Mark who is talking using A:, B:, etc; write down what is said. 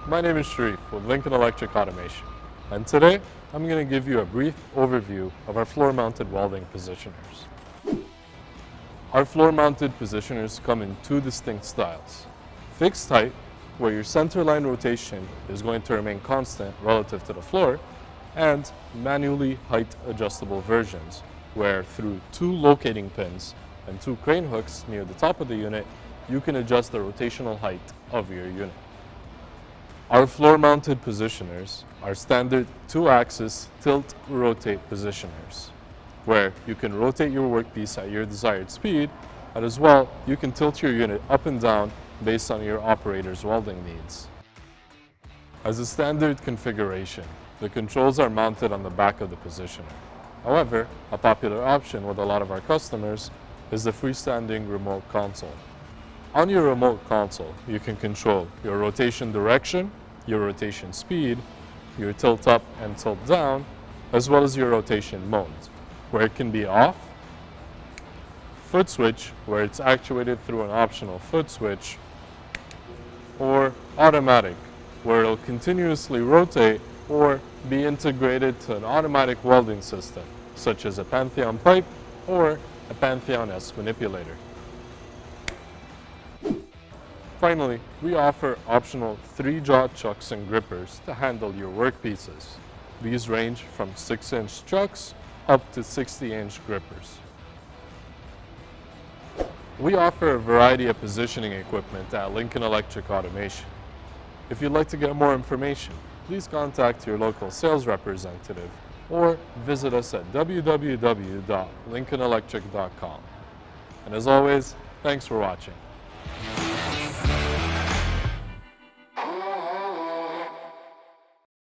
A: My name is Sharif with Lincoln Electric Automation, and today I'm going to give you a brief overview of our floor-mounted welding positioners. Our floor-mounted positioners come in two distinct styles. Fixed height, where your center line rotation is going to remain constant relative to the floor, and manually height adjustable versions, where through two locating pins and two crane hooks near the top of the unit, you can adjust the rotational height of your unit. Our floor-mounted positioners are standard 2-axis tilt-rotate positioners, where you can rotate your workpiece at your desired speed, and as well, you can tilt your unit up and down based on your operator's welding needs. As a standard configuration, the controls are mounted on the back of the positioner. However, a popular option with a lot of our customers is the freestanding remote console. On your remote console, you can control your rotation direction, your rotation speed, your tilt up and tilt down, as well as your rotation modes, where it can be off, foot switch, where it's actuated through an optional foot switch, or automatic, where it'll continuously rotate or be integrated to an automatic welding system, such as a Pantheon pipe or a Pantheon S manipulator. Finally, we offer optional 3-jaw chucks and grippers to handle your workpieces. These range from 6-inch chucks up to 60-inch grippers. We offer a variety of positioning equipment at Lincoln Electric Automation. If you'd like to get more information, please contact your local sales representative or visit us at www.lincolnelectric.com. And as always, thanks for watching.